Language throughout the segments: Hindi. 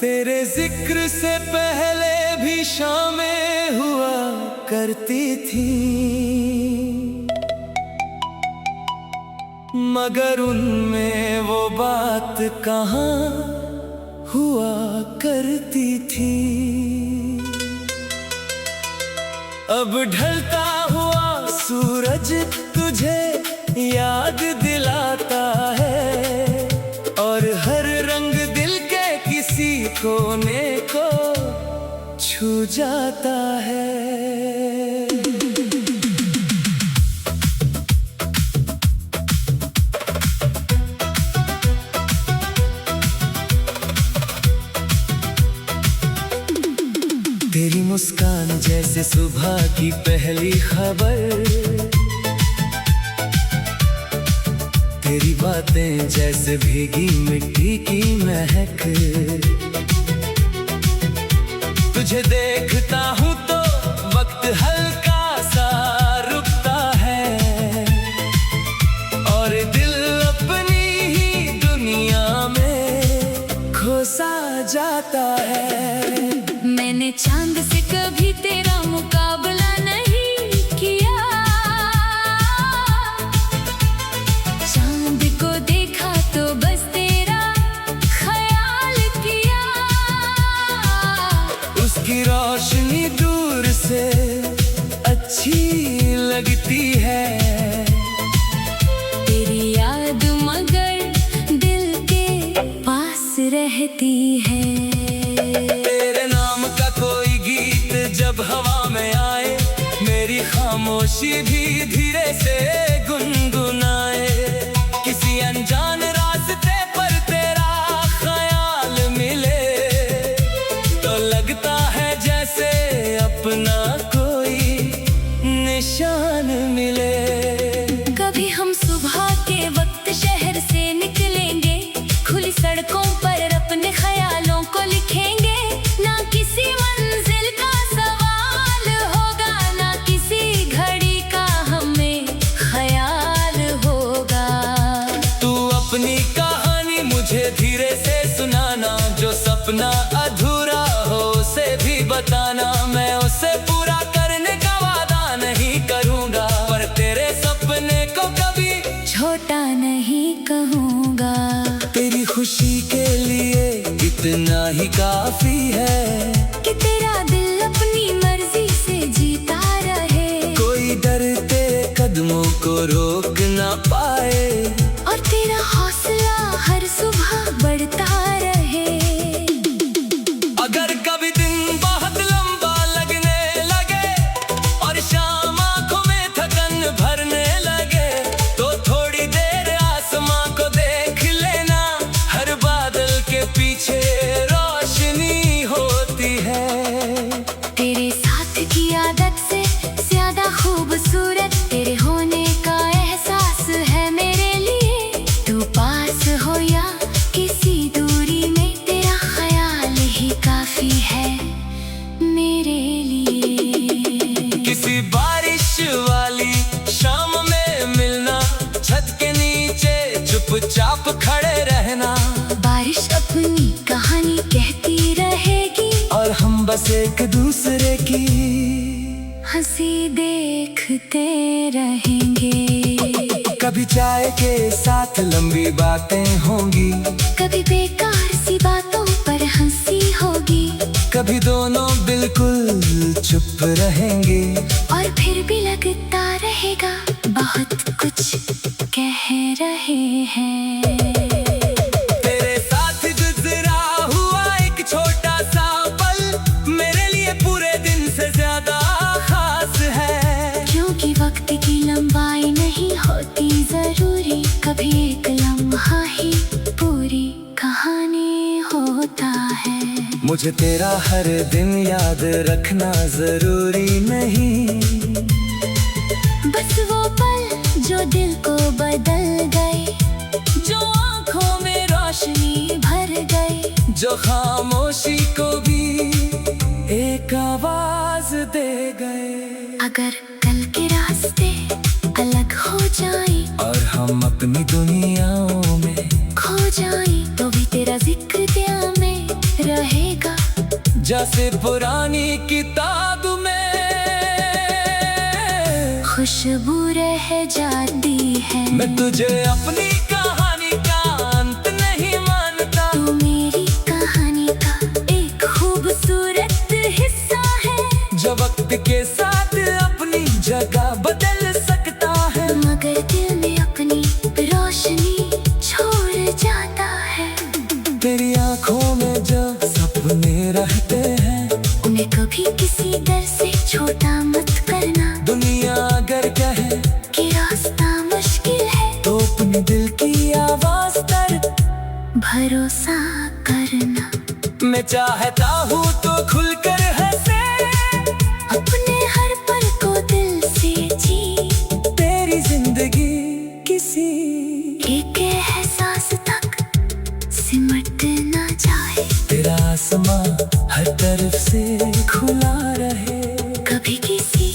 तेरे जिक्र से पहले भी शामें हुआ करती थी, मगर उनमें वो बात कहाँ हुआ करती थी। अब ढलता हुआ सूरज तुझे याद दिलाता है, और हर रंग दिल के किसी कोने को छू जाता है। तेरी मुस्कान जैसे सुबह की पहली खबर, तेरी बातें जैसे भीगी मिट्टी की महक। तुझे देखता हूँ तो वक्त हल्का सा रुकता है, और दिल अपनी ही दुनिया में खो सा जाता है। मैंने चांद से कभी तेरा मुकाबला नहीं किया, चांद को देखा तो बस तेरा ख्याल किया। उसकी रोशनी दूर से अच्छी लगती है, तेरी याद मगर दिल के पास रहती है। जब हवा में आए मेरी खामोशी भी धीरे से गुनगुनाए, किसी अनजान रास्ते पर तेरा ख्याल मिले तो लगता है जैसे अपना कोई निशान मिले। कभी हम सुबह के वक्त शहर से निकलेंगे, खुली सड़कों पर अपने ख्यालों को लिखेंगे। ना किसी मंजिल का सवाल होगा, ना किसी घड़ी का हमें ख्याल होगा। तू अपनी कहानी मुझे धीरे से सुनाना, जो सपना अधूरा हो उसे भी बताना। मैं उसे पूरा करने का वादा नहीं करूँगा, पर तेरे सपने को कभी छोटा नहीं कहूँगा। तेरी खुशी के लिए इतना ही काफी है कि तेरा दिल अपनी मर्जी से जीता रहे, कोई डर तेरे कदमों को रोक ना पाए, और तेरा हौसला हर सुबह बढ़ता रहे। अगर कभी दिन बहुत लंबा लगने लगे और शाम आंखों में थकन भरने लगे, तो थोड़ी देर आसमां को देख लेना, हर बादल के पीछे रोशनी होती है। तेरे साथ की आदत से ज्यादा खूबसूरत तेरे होने का एहसास है मेरे लिए। तू पास हो या किसी दूरी में, तेरा ख्याल ही काफी है मेरे लिए। किसी बारिश वाली शाम में मिलना, छत के नीचे चुपचाप खड़े रहना, बारिश अपनी कहानी कहती रहेगी, और हम बस एक दूसरे की हंसी देखते रहेंगे। कभी चाय के साथ लंबी बातें होंगी, कभी बेकार सी बातों पर हंसी होगी, कभी दोनों बिल्कुल चुप रहेंगे, और फिर भी लगता रहेगा बहुत कुछ कह रहे हैं। तेरे साथ गुजरा हुआ एक छोटा सा पल मेरे लिए पूरे दिन से ज्यादा खास है, क्योंकि वक्त की लंबाई नहीं होती जरूरी, कभी एक लम्हा ही पूरी कहानी होता है। मुझे तेरा हर दिन याद रखना जरूरी नहीं, बस वो पल जो दिल को बदल गए, जो आंखों में रोशनी भर गए, जो खामोशी को भी एक आवाज दे गए। अगर कल के रास्ते अलग हो जाए और हम अपनी दुनियाओं में खो जाए, तो भी तेरा जिक्र दिल में रहेगा, जैसे पुरानी किताब में खुशबू रह जाती है। मैं तुझे अपनी कहानी का अंत नहीं मानता, तू मेरी कहानी का एक खूबसूरत हिस्सा है, जो वक्त के साथ अपनी जगह बदल सकता है, मगर दिल में अपनी रोशनी छोड़ जाता है। तेरी आंखों में जो सपने रहते हैं, उन्हें कभी किसी डर से छोटा मत करना। दुनिया अगर कहे कि रास्ता मुश्किल है, तो अपने दिल की आवाज पर भरोसा करना। मैं चाहता हूँ तो खुलकर हंसे, अपने हर पल को दिल से जी, तेरी जिंदगी किसी एक एहसास तक सिमट ना जाए। तेरा आसमां हर तरफ से खुला रहे, कभी किसी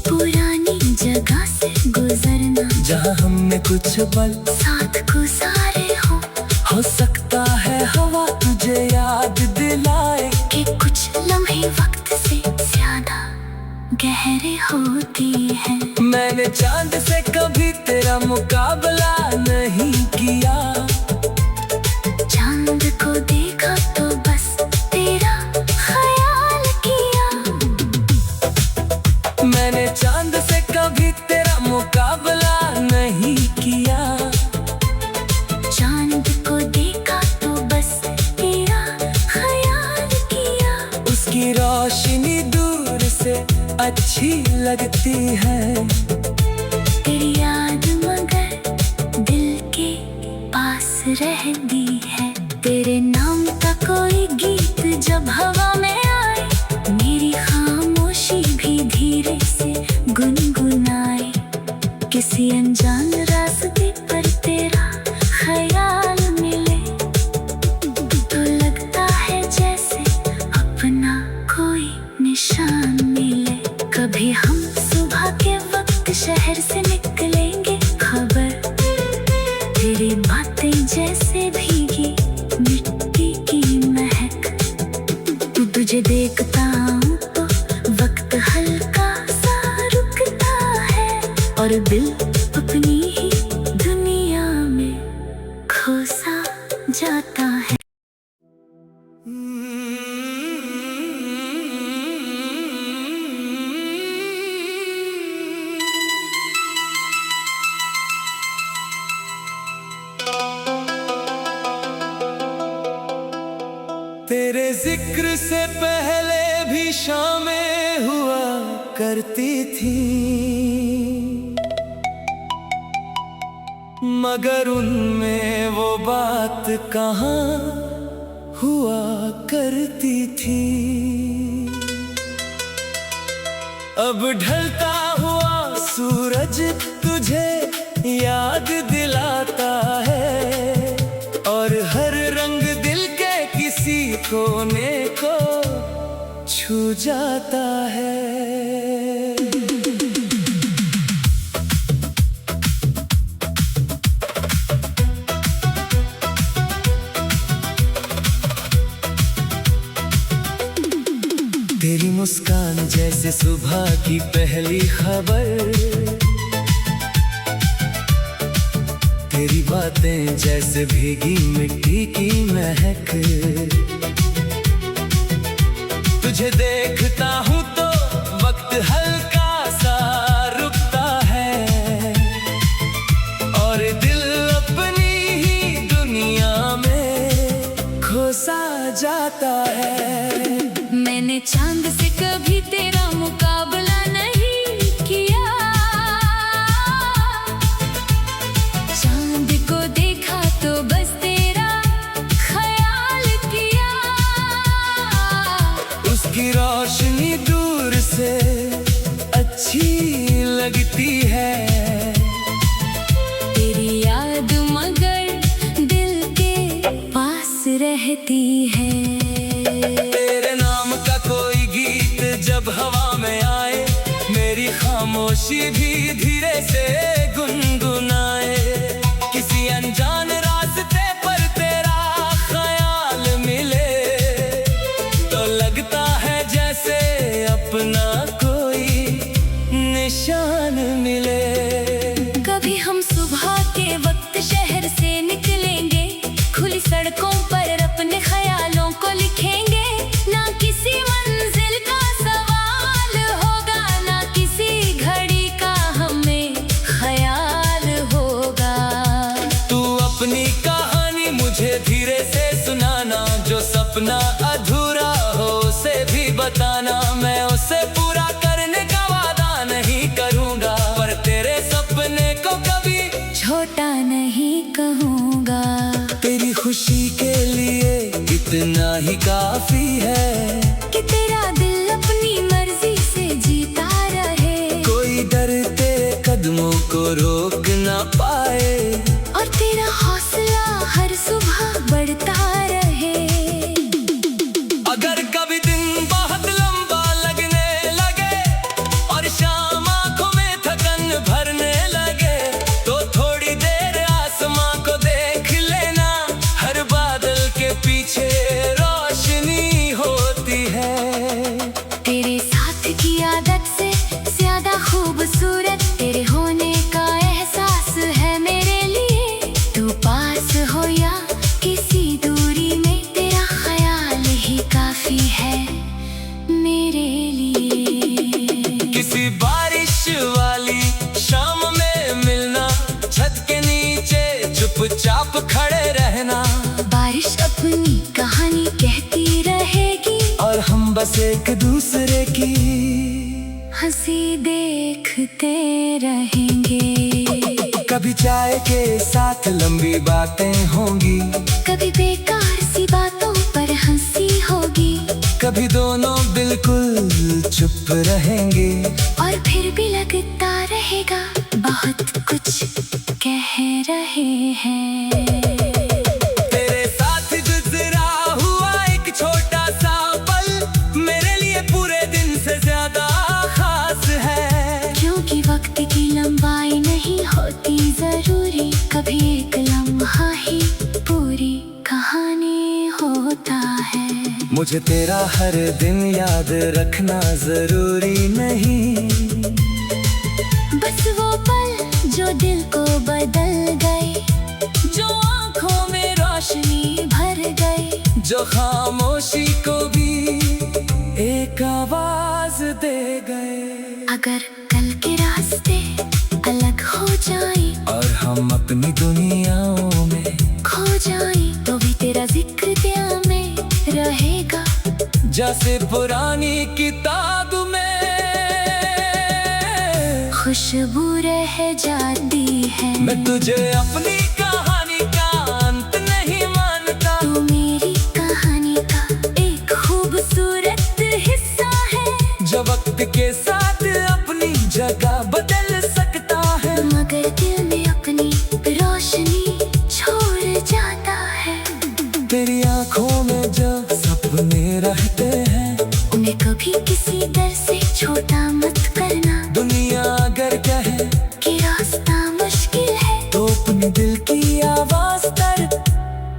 पुरानी जगह से गुजरना, जहाँ हमने कुछ पल साथ गुजारे हो सकता है हवा तुझे याद दिलाए कि कुछ लम्हे वक्त से ज्यादा गहरे होती हैं। मैंने चांद से कभी तेरा मुकाबला नहीं किया, चांद को देखा तो बस तेरा ख्याल किया। मैंने चांद से कभी तेरा मुकाबला नहीं किया, चांद को देखा तो बस तेरा ख्याल किया। उसकी रोशनी दूर से अच्छी लगती है, तेरी याद मगर दिल के पास रहती है। तेरे नाम का कोई गीत जब हवा में आए, मेरी खामोशी भी धीरे से गुनगुनाए। किसी अनजान रास्ते पर तेरा ख्याल मिले, तो लगता है जैसे अपना कोई निशान मिले। कभी हम सुबह के वक्त शहर से निकलेंगे, खबर तेरी बातें जैसे भीगी मिट्टी की महक। तुझे देखता हूँ तो वक्त हल्का सा रुकता है, और दिल अपनी ही दुनिया में खोसा जाता है। तेरे जिक्र से पहले भी शामें हुआ करती थी, मगर उनमें वो बात कहाँ हुआ करती थी। अब ढलता हुआ सूरज तुझे याद दिलाता है, और हर रंग दिल के किसी कोने को छू जाता है। तेरी मुस्कान जैसे सुबह की पहली खबर, तेरी बातें जैसे भीगी मिट्टी की महक। तुझे देखता हूँ तो वक्त हल्का सा रुकता है, और दिल अपनी ही दुनिया में खोसा जाता है। मैंने चांद से कभी तेरा मुकाबला नहीं किया, चांद को देखा तो बस तेरा ख्याल किया। उसकी रोशनी दूर से अच्छी लगती है, तेरी याद मगर दिल के पास रहती है। तेरे नाम का कोई गीत जब हवा में आए, मेरी खामोशी भी धीरे से गुनगुनाए। किसी अनजान रास्ते पर तेरा ख्याल मिले, तो लगता है जैसे अपना कोई निशान मिले। कभी हम सुबह के वक्त शहर से निकलेंगे, खुली सड़कों पर अपने ख्यालों को लिखेंगे। ना किसी मंजिल का सवाल होगा, ना किसी घड़ी का हमें ख्याल होगा। तू अपनी कहानी मुझे धीरे से सुनाना, जो सपना अधूरा हो उसे भी बताना। मैं उसे पूरा करने का वादा नहीं करूँगा, पर तेरे सपने को कभी छोटा नहीं कहूँगा। तेरी खुशी के लिए इतना ही काफी है, कि तेरा दिल अपनी मर्जी से जीता रहे। कोई डर तेरे कदमों को रोक ना पाए, और तेरा हौसला हर सुबह बढ़ता रहे। अगर कभी दिन बहुत लंबा लगने लगे और शाम आंखों में थकन भरने लगे, तो थोड़ी देर आसमां को देख लेना। हर बादल के पीछे रोशनी होती है। तेरे साथ की आदत से ज्यादा खूबसूरत तेरे होने का एहसास है मेरे लिए। तू पास हो या किसी दूरी में, तेरा ख्याल ही काफी है मेरे लिए। किसी बारिश वाली शाम में मिलना, छत के नीचे चुपचाप खड़े रहना। बारिश अपनी कहानी कहती रहेगी, और हम बस एक दूसरे की हंसी देखते रहेंगे। कभी चाय के साथ लंबी बातें होंगी, कभी बेकार सी बातों पर हंसी होगी, कभी दोनों बिल्कुल चुप रहेंगे। और फिर भी लगता रहेगा बहुत कुछ कह रहे हैं। तेरे साथ गुजरा हुआ एक छोटा सा पल मेरे लिए पूरे दिन से ज्यादा खास है। क्योंकि वक्त की लंबाई नहीं होती जरूरी, कभी एक लम्हा ही पूरी कहानी होता है। मुझे तेरा हर दिन याद रखना जरूरी नहीं, बस वो पल जो दिल को बदल गए, जो आंखों में रोशनी भर गए, जो खामोशी को भी एक आवाज दे गए। अगर कल के रास्ते अलग हो जाए और हम अपनी दुनियाओं में खो जाए, तो भी तेरा जिक्र दिल में रहेगा। जैसे पुरानी किताब में खुशबू रह जाती है। मैं तुझे अपनी कहानी का अंत नहीं मानता। तू मेरी कहानी का एक खूबसूरत हिस्सा है, जो वक्त के साथ अपनी जगह बदल सकता है, मगर दिल में अपनी रोशनी छोड़ जाता है। तेरी आंखों में जो सपने रहते हैं, उन्हें कभी किसी डर से छोटा मत करना। दुनिया अगर कहे कि रास्ता मुश्किल है, तो अपने दिल की आवाज पर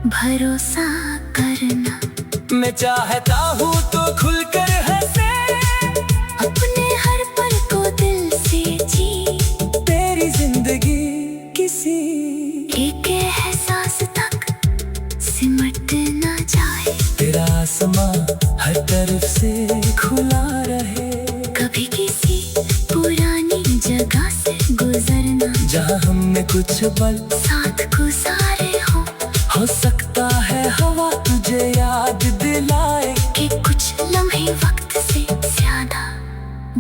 भरोसा करना। मैं चाहता हूँ तो खुलकर हंसे, अपने हर पल को दिल से जी। तेरी जिंदगी किसी एक एहसास तक सिमट ना जाए, तेरा आसमां हर तरफ से खुला रहे। कभी किसी पुरानी जगह से गुजरना, जहाँ हमने कुछ पल साथ गुजारे हो सकता है हवा तुझे याद दिलाए कि कुछ लम्हे वक्त से ज्यादा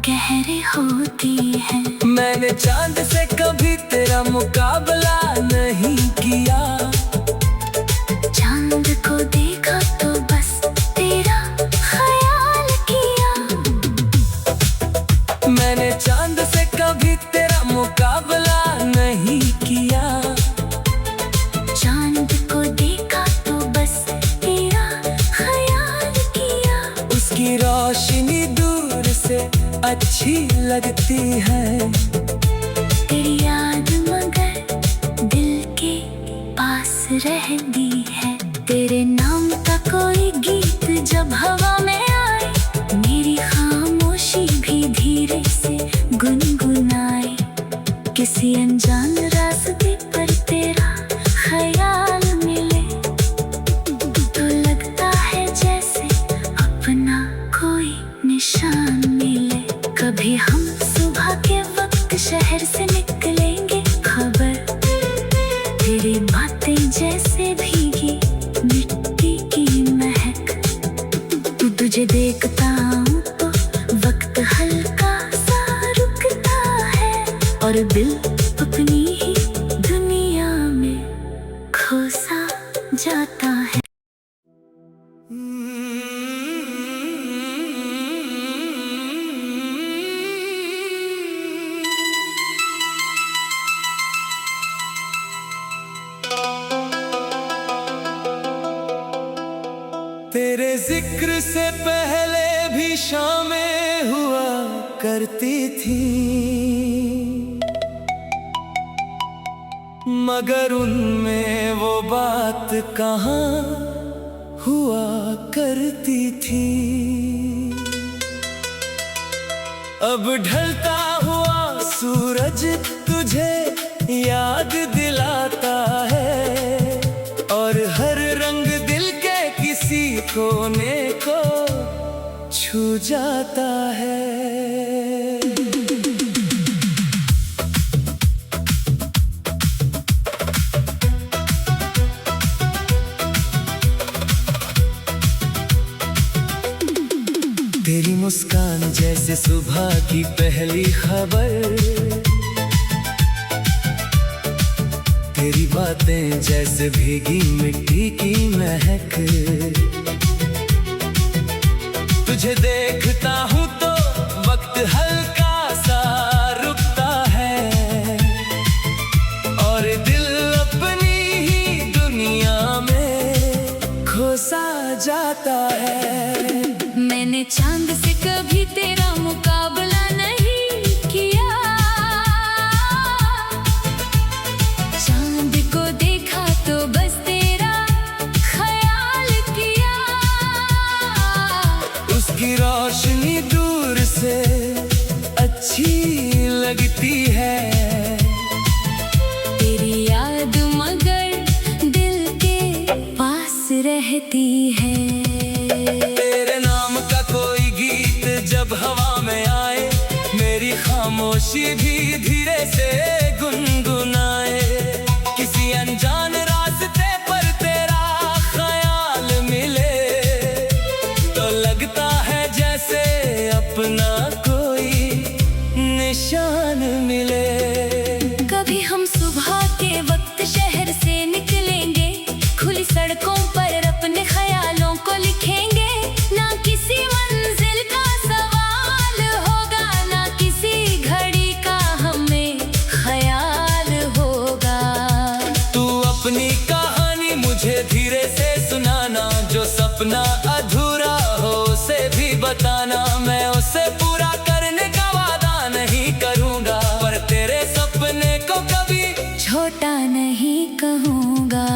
गहरे होते हैं। मैंने चांद से कभी तेरा मुकाबला नहीं किया, चांद को देखा तो बस तेरा ख्याल किया। मैंने चांद से कभी तेरा मुकाबला नहीं किया, चांद को देखा तो बस तेरा उसकी रोशनी दूर से अच्छी लगती है। तेरी याद मगर दिल के पास रहती है। तेरे नाम का कोई गीत जब हवा में आए, मेरी खामोशी भी धीरे से गुनगुनाए। किसी अनजान रास्ते पर तेरा ख्याल मिले तो लगता है जैसे अपना कोई निशान मिले। कभी हम सुबह के वक्त शहर से निकलेंगे, खबर तेरी बातें जैसे भीगी मिट्टी की महक। तुझे देखता हूँ तो वक्त हल्का सा रुकता है और दिल अपनी ही दुनिया में खोसा जाता है। तेरे जिक्र से पहले भी शामें हुआ करती थी, मगर उनमें वो बात कहाँ हुआ करती थी। अब ढलता हुआ सूरज तुझे याद दिलाता है और हर रंग दिल के किसी कोने को छू जाता है। तेरी मुस्कान जैसे सुबह की पहली खबर, तेरी बातें जैसे भीगी मिट्टी की महक। तुझे देखता हूँ तो वक्त हल्का सा रुकता है और दिल अपनी ही दुनिया में खोसा जाता है। मैंने चांद से कभी तेरा मुकाबला नहीं किया, चांद को देखा तो बस तेरा ख्याल किया। उसकी रोशनी दूर से अच्छी लगती है। तेरी याद मगर दिल के पास रहती है। तेरे नाम का कोई गीत जब हवा में आए, मेरी खामोशी भी धीरे से गुनगुनाए। किसी अनजान रास्ते पर तेरा ख्याल मिले तो लगता है जैसे अपना कोई निशान मिले। कभी हम सुबह के वक्त शहर से निकलेंगे, खुली सड़कों पर अपने ख्यालों को लिखेंगे। ना किसी मंजिल का सवाल होगा, ना किसी घड़ी का हमें ख्याल होगा। तू अपनी कहानी मुझे धीरे से सुनाना, जो सपना अधूरा हो उसे भी बताना। मैं उसे पूरा करने का वादा नहीं करूँगा, पर तेरे सपने को कभी छोटा नहीं कहूँगा।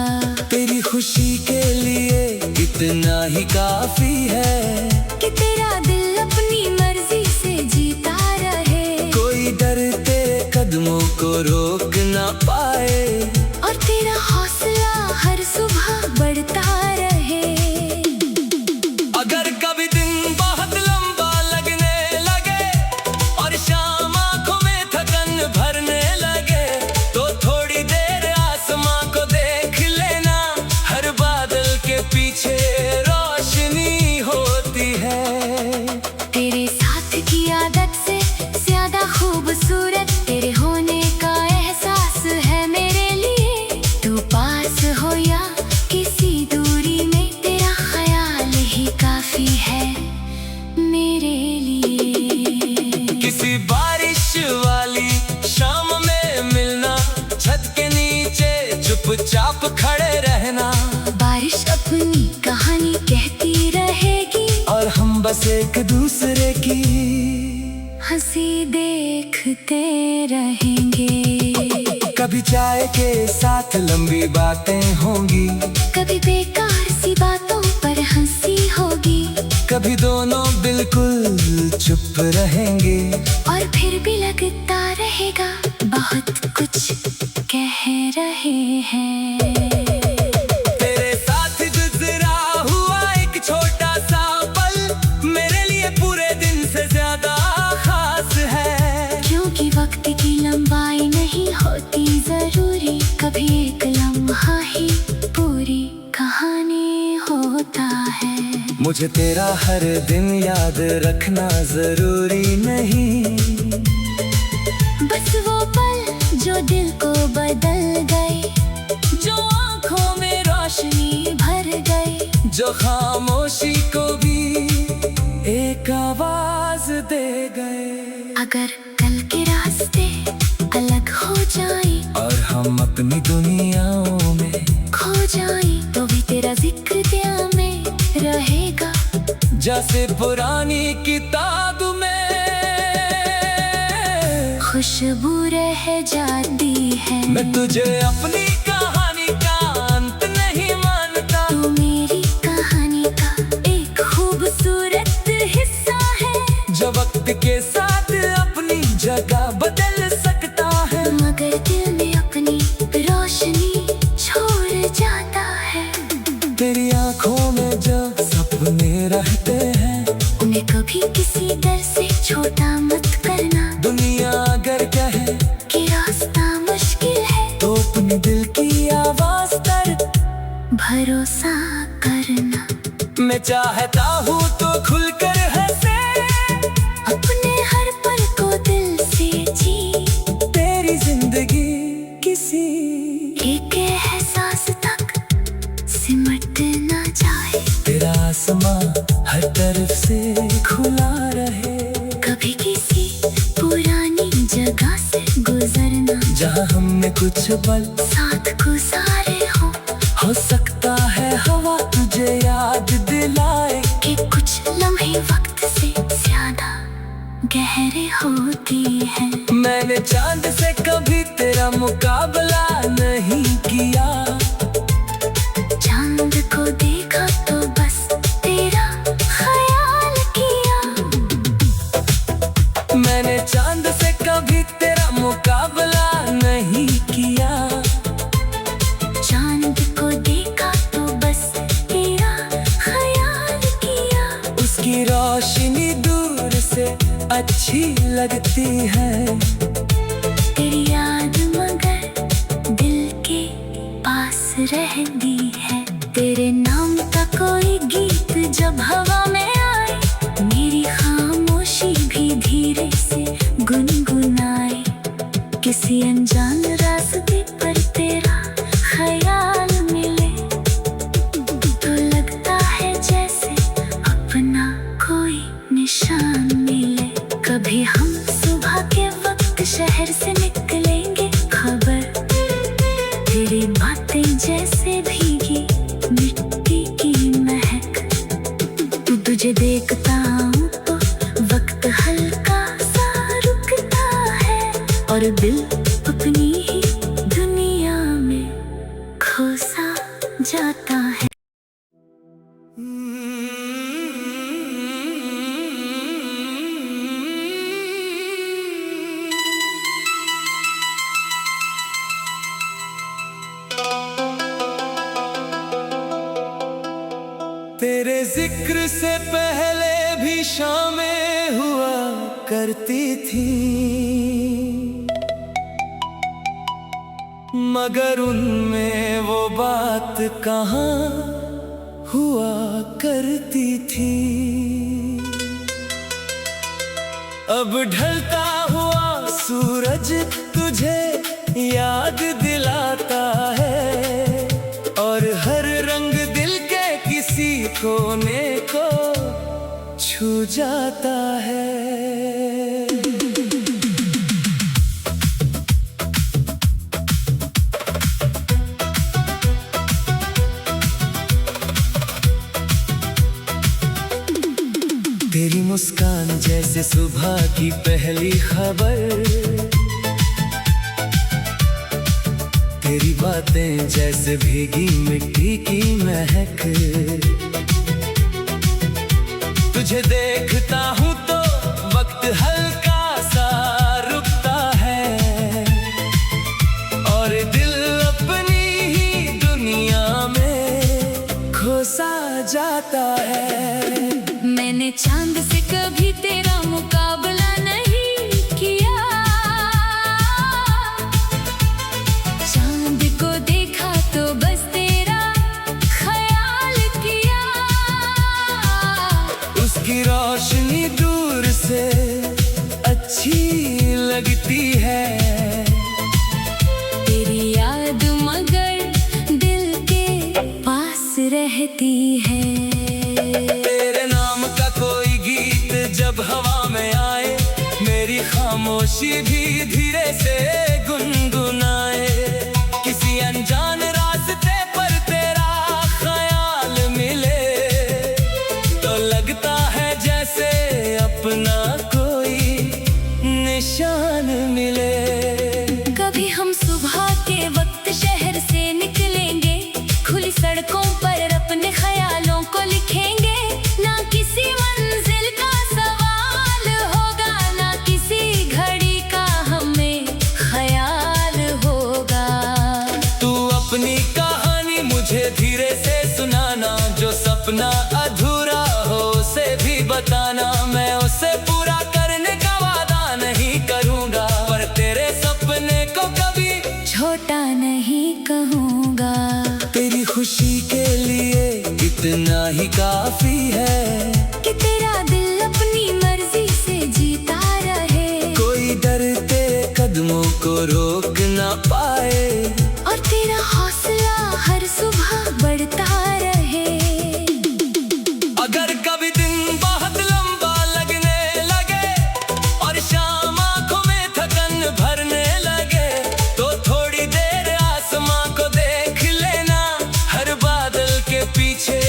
तेरी खुशी के लिए इतना ही काफी है कि तेरा दिल अपनी मर्जी से जीता रहे, कोई डर तेरे कदमों को रोक ना पाए और तेरा हौसला हर सुबह बढ़ता रहे। अगर कभी दिन बहुत लंबा लगने लगे और शाम आंखों में थकन भरने लगे, तो थोड़ी देर आसमां को देख लेना। हर बादल के पीछे रोशनी होती है। तेरे साथ की आदत से ज्यादा खूबसूरत तेरे होने का एहसास है। बस एक दूसरे की हंसी देखते रहेंगे। कभी चाय के साथ लंबी बातें होंगी, कभी बेकार सी बातों पर हंसी होगी, कभी दोनों बिल्कुल चुप रहेंगे। और फिर भी लगता रहेगा बहुत कुछ कह रहे हैं। तेरे साथ गुजरा हुआ एक छोटा सा पल मेरे लिए पूरे दिन से ज्यादा खास है। क्योंकि वक्त की लंबाई नहीं होती जरूरी, कभी एक लम्हा ही पूरी कहानी होता है। मुझे तेरा हर दिन याद रखना जरूरी नहीं, बस वो पल जो दिल को बदल गए, जो आँखों में रोशनी भर गए, जो खामोशी को भी एक आवाज दे गए। अगर कल के रास्ते अलग हो जाए और हम अपनी दुनियाओं में खो जाए, तो भी तेरा जिक्र दिल में रहेगा, जैसे पुरानी किताब में खुशबू रह जाती है। मैं तुझे अपनी कहानी का अंत नहीं मानता, तू मेरी कहानी का एक खूबसूरत हिस्सा है, जो वक्त के साथ अपनी जगह बदल सकता है, मगर दिल में अपनी रोशनी छोड़ जाता है। तेरी आंखों में जब सपने रहते हैं, उन्हें कभी किसी डर से छोटा मत करना। दुनिया अगर कहे कि रास्ता मुश्किल है, तो अपने दिल की आवाज पर भरोसा करना। मैं चाहता हूँ तो खुलकर हंसे, अपने हर पल को दिल से जी, तेरी जिंदगी किसी एक एहसास तक सिमट ना जाए। तेरा आसमां हर तरफ से खुला रहे, कभी किसी पुरानी जगह से गुजरना, जहाँ हमने कुछ पल साथ गुजारे हो सकता है हवा तुझे याद दिलाए कि कुछ लम्हे वक्त से ज्यादा गहरे होती हैं। मैंने चांद से कभी तेरा मुकाबला नहीं किया, चांद को देखा तो बस तेरा ख्याल किया। मैंने चांद से कभी तेरा मुकाबला नहीं किया, चांद को देखा तो बस तेरा ख्याल किया। उसकी रोशनी दूर से अच्छी लगती है, तेरी याद मगर दिल के पास रहती है। तेरे नाम का कोई गीत जब हवा में आए, मेरी खामोशी भी धीरे से गुनगुनाए। किसी अनजान रास्ते पर तेरा ख्याल मिले, तो लगता है जैसे अपना कोई निशान मिले। कभी हम सुबह के वक्त शहर से निकलेंगे, खबर तेरी बातें जैसे भीगी मिट्टी की महक। तुझे देखता हूँ तो वक्त हल्का सा रुकता है, और दिल अपनी ही दुनिया में खोसा जाता है। तेरे जिक्र से पहले भी शामें हुआ करती थी, मगर उनमें वो बात कहाँ हुआ करती थी। अब ढलता हुआ सूरज तुझे याद दिलाता है, और हर रंग दिल के किसी कोने को छू जाता है। तेरी मुस्कान जैसे सुबह की पहली खबर, तेरी बातें जैसे भीगी मिट्टी की महक। तुझे देखता हूँ तो वक्त हल्का सा रुकता है, और दिल अपनी ही दुनिया में खो सा जाता है। मैंने चांद से कभी तेरा मुकाबला नहीं किया, चांद को देखा तो बस तेरा ख्याल किया। उसकी रोशनी दूर से अच्छी लगती है, तेरी याद मगर दिल के पास रहती है। तेरे नाम का कोई गीत जब हवा में आए, मेरी खामोशी भी धीरे से गुनगुनाए। किसी अनजान रास्ते पर तेरा ख्याल मिले तो लगता है जैसे अपना कोई निशान मिले। कभी हम सुबह के वक्त शहर से निकलेंगे, खुली सड़कों पर अपने ख्यालों को लिखेंगे। ना किसी मंजिल का सवाल होगा, ना किसी घड़ी का हमें ख्याल होगा। तू अपनी कहानी मुझे धीरे से सुनाना, जो सपना अधूरा हो उसे भी बताना। मैं उसे पूरा करने का वादा नहीं करूँगा, पर तेरे सपने को कभी छोटा नहीं कहूँगा। तेरी खुशी के लिए इतना ही काफी है कि तेरा दिल अपनी मर्जी से जीता रहे, कोई डर तेरे कदमों को रोक ना पाए, और तेरा हौसला हर सुबह बढ़ता रहे। अगर कभी दिन बहुत लंबा लगने लगे और शाम आंखों में थकन भरने लगे, तो थोड़ी देर आसमां को देख लेना। हर बादल के पीछे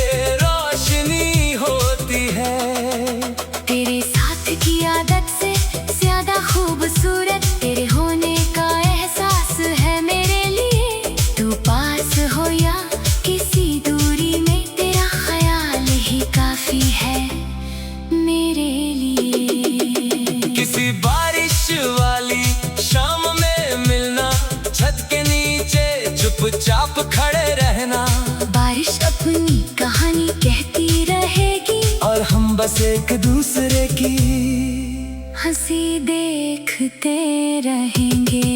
रोशनी होती है। तेरे साथ की आदत से ज्यादा खूबसूरत तेरे होने का एहसास है मेरे लिए। तू पास हो या किसी दूरी में, तेरा ख्याल ही काफी है मेरे लिए। किसी बारिश वाली शाम में मिलना, छत के नीचे चुपचाप खड़े रहना। बारिश अपनी कहानी कहती रहेगी, और हम बस एक दूसरे की हंसी देखते रहेंगे।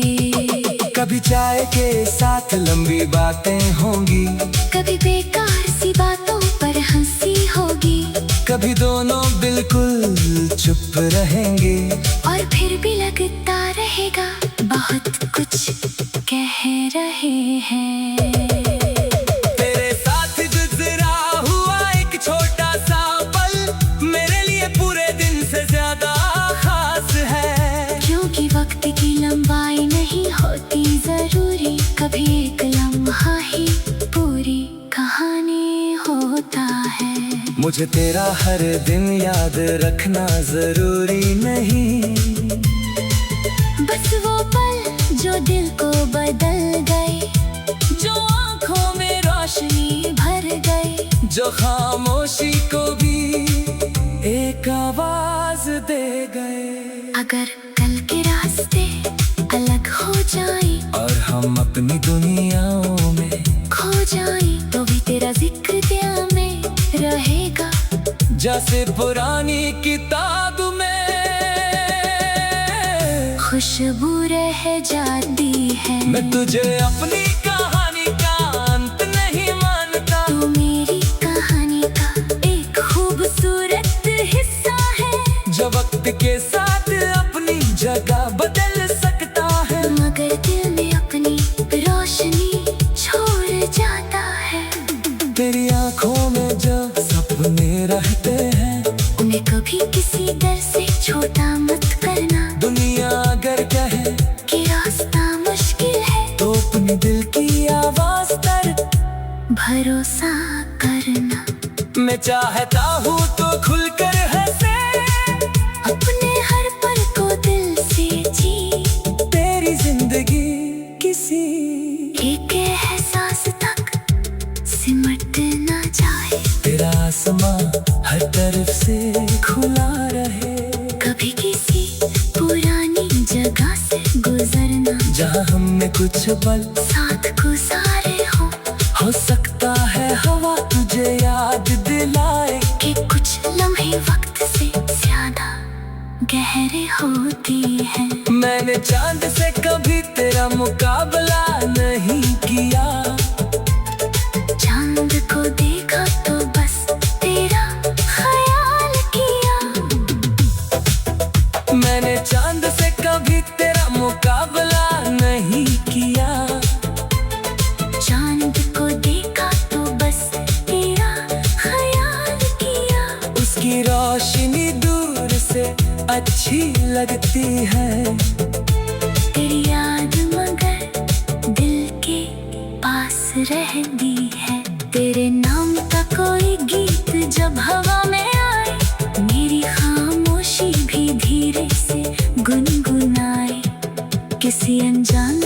कभी चाय के साथ लंबी बातें होंगी, कभी बेकार सी बातों पर हंसी होगी, कभी दोनों बिल्कुल चुप रहेंगे, और फिर भी लगता रहेगा बहुत कुछ कह रहे हैं। तेरे साथ गुजरा हुआ एक छोटा सा पल मेरे लिए पूरे दिन से ज्यादा खास है। क्योंकि वक्त की लंबाई नहीं होती जरूरी, कभी एक लम्हा ही पूरी कहानी होता है। मुझे तेरा हर दिन याद रखना जरूरी नहीं, बस वो पल जो दिल को बदल गए, जो आंखों में रोशनी भर गए, जो खामोशी को भी एक आवाज दे गए। अगर कल के रास्ते अलग हो जाए और हम अपनी दुनियाओं में खो जाए, तो भी तेरा जिक्र दिल में रहेगा, जैसे पुरानी किताब में खुशबू रह जाती है। मैं तुझे अपनी कहानी का अंत नहीं मानता, तू मेरी कहानी का एक खूबसूरत हिस्सा है, जो वक्त के साथ अपनी जगह बदल सकता है, मगर दिल में अपनी रोशनी छोड़ जाता है। तेरी आंखों में जो सपने रहते हैं, उन्हें कभी किसी डर से छोटा मत करना। दुनिया अगर कहे कि रास्ता मुश्किल है, तो अपने दिल की आवाज पर भरोसा करना। मैं चाहता हूँ तो खुलकर हंसे, आसमां हर तरफ से खुला रहे। कभी किसी पुरानी जगह से गुजरना, जहाँ हमने कुछ पल साथ गुजारे हो सकता है हवा तुझे याद दिलाए कि कुछ लम्हे वक्त से ज्यादा गहरे होते हैं। मैंने चांद से कभी तेरा मुकाबला नहीं किया, चांद को देखा तो बस तेरा ख्याल किया। मैंने चांद से कभी तेरा मुकाबला नहीं किया, चांद को देखा तो बस तेरा ख्याल किया। उसकी रोशनी दूर से अच्छी लगती है, तेरी याद मगर दिल के पास रहती है। तेरे नाम का कोई गीत जब हवा में आए, मेरी खामोशी भी धीरे से गुनगुनाए। किसी अनजान